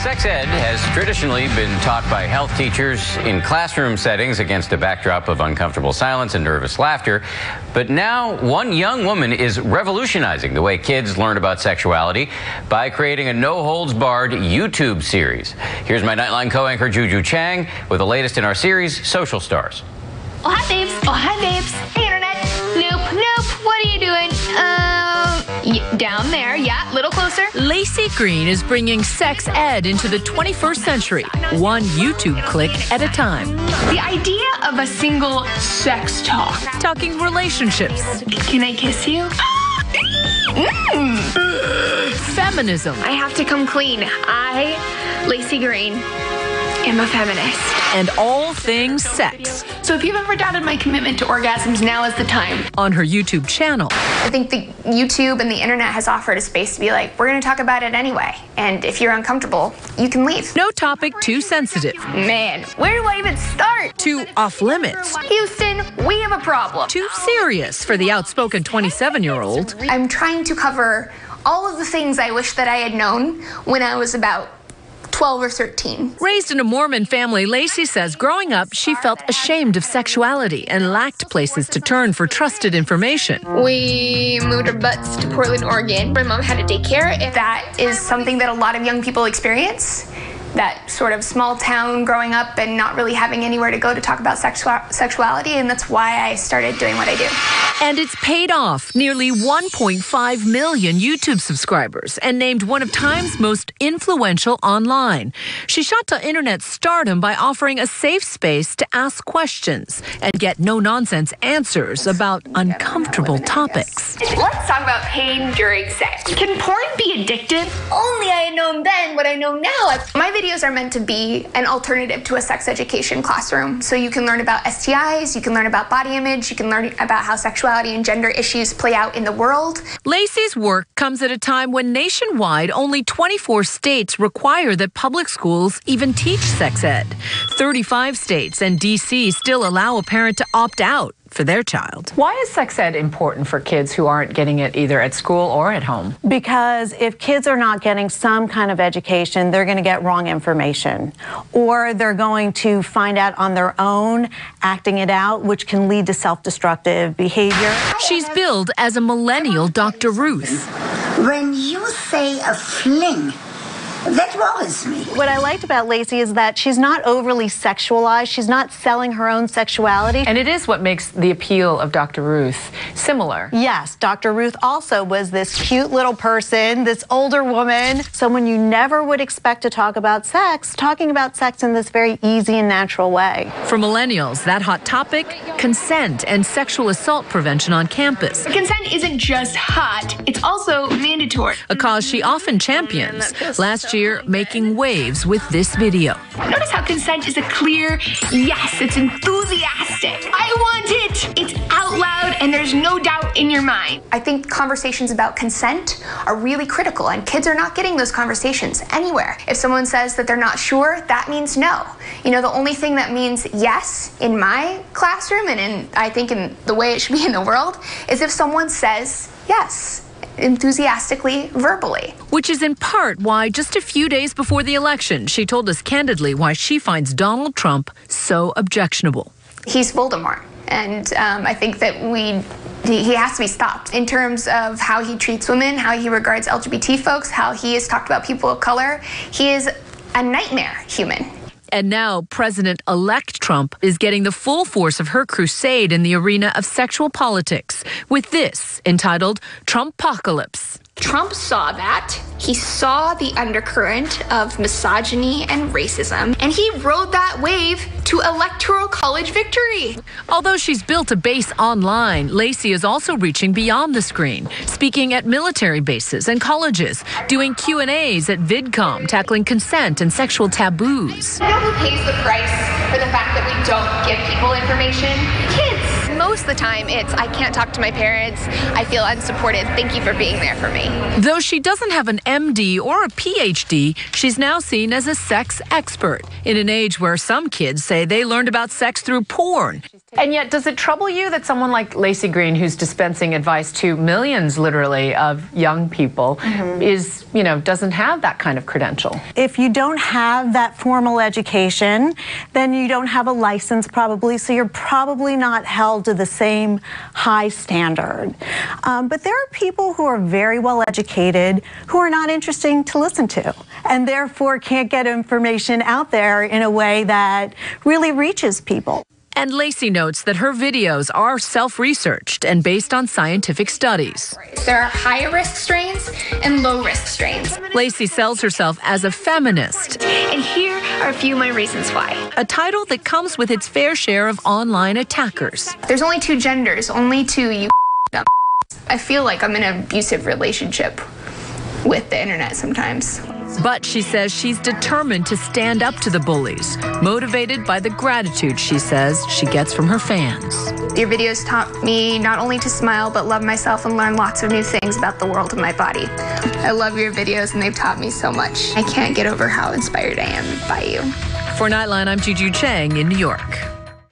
Sex ed has traditionally been taught by health teachers in classroom settings against a backdrop of uncomfortable silence and nervous laughter. But now one young woman is revolutionizing the way kids learn about sexuality by creating a no-holds-barred YouTube series. Here's my Nightline co-anchor Juju Chang with the latest in our series, Social Stars. Oh, hi, babes. Oh, hi, babes. Hey, Internet. Nope. What are you doing? Down there. Yeah, a little closer. Laci Green is bringing sex ed into the 21st century, one YouTube click at a time. The idea of a single sex talk. Talking relationships. Can I kiss you? Feminism. I have to come clean. I, Laci Green, am a feminist. And all things sex. So if you've ever doubted my commitment to orgasms, now is the time. On her YouTube channel. I think the YouTube and the internet has offered a space to be like, we're going to talk about it anyway. And if you're uncomfortable, you can leave. No topic too sensitive. Man, where do I even start? Too off limits. Houston, we have a problem. Too serious for the outspoken 27-year-old. I'm trying to cover all of the things I wish that I had known when I was about 12 or 13. Raised in a Mormon family, Laci says growing up, she felt ashamed of sexuality and lacked places to turn for trusted information. We moved our butts to Portland, Oregon. My mom had a daycare, and that is something that a lot of young people experience. That sort of small town growing up and not really having anywhere to go to talk about sexuality, and that's why I started doing what I do. And it's paid off. Nearly 1.5 million YouTube subscribers and named one of Time's most influential online. She shot to internet stardom by offering a safe space to ask questions and get no-nonsense answers about uncomfortable topics. Let's talk about pain during sex. Can porn be addictive? Only I had known then what I know now. My videos are meant to be an alternative to a sex education classroom. So you can learn about STIs, you can learn about body image, you can learn about how sexuality and gender issues play out in the world. Laci's work comes at a time when nationwide only 24 states require that public schools even teach sex ed. 35 states and D.C. still allow a parent to opt out for their child. Why is sex ed important for kids who aren't getting it either at school or at home? Because if kids are not getting some kind of education, they're going to get wrong information, or they're going to find out on their own, acting it out, which can lead to self-destructive behavior. She's billed as a millennial Dr. Ruth. When you say a fling, that worries me. What I liked about Laci is that she's not overly sexualized. She's not selling her own sexuality. And it is what makes the appeal of Dr. Ruth similar. Yes, Dr. Ruth also was this cute little person, this older woman, someone you never would expect to talk about sex, talking about sex in this very easy and natural way. For millennials, that hot topic, consent and sexual assault prevention on campus. Consent isn't just hot, it's also mandatory. A cause she often champions. Last year, making waves with this video. Notice how consent is a clear yes, it's enthusiastic. I want it! It's out loud and there's no doubt in your mind. I think conversations about consent are really critical, and kids are not getting those conversations anywhere. If someone says that they're not sure, that means no. You know, the only thing that means yes in my classroom and I think in the way it should be in the world is if someone says yes. Enthusiastically, verbally. Which is in part why just a few days before the election, she told us candidly why she finds Donald Trump so objectionable. He's Voldemort, and I think that he has to be stopped in terms of how he treats women, how he regards LGBT folks, how he has talked about people of color. He is a nightmare human. And now President-elect Trump is getting the full force of her crusade in the arena of sexual politics with this entitled Trumpocalypse. Trump saw that. He saw the undercurrent of misogyny and racism, and he rode that wave to electoral college victory. Although she's built a base online, Laci is also reaching beyond the screen, speaking at military bases and colleges, doing Q&As at VidCom, tackling consent and sexual taboos. You know who pays the price for the fact that we don't give people information? Kids. most of the time it's, I can't talk to my parents, I feel unsupported, thank you for being there for me. Though she doesn't have an MD or a PhD, she's now seen as a sex expert in an age where some kids say they learned about sex through porn. And yet, does it trouble you that someone like Laci Green, who's dispensing advice to millions, literally, of young people, is, doesn't have that kind of credential? If you don't have that formal education, then you don't have a license probably, so you're probably not held to the same high standard. But there are people who are very well educated who are not interesting to listen to, and therefore can't get information out there in a way that really reaches people. And Laci notes that her videos are self-researched and based on scientific studies. There are high-risk strains and low-risk strains. Laci sells herself as a feminist, And here are a few of my reasons why. a title that comes with its fair share of online attackers. There's only two genders, only two you dumb. I feel like I'm in an abusive relationship with the internet sometimes. But she says she's determined to stand up to the bullies, motivated by the gratitude she says she gets from her fans. Your videos taught me not only to smile, but love myself and learn lots of new things about the world and my body. I love your videos and they've taught me so much. I can't get over how inspired I am by you. For Nightline, I'm Juju Chang in New York.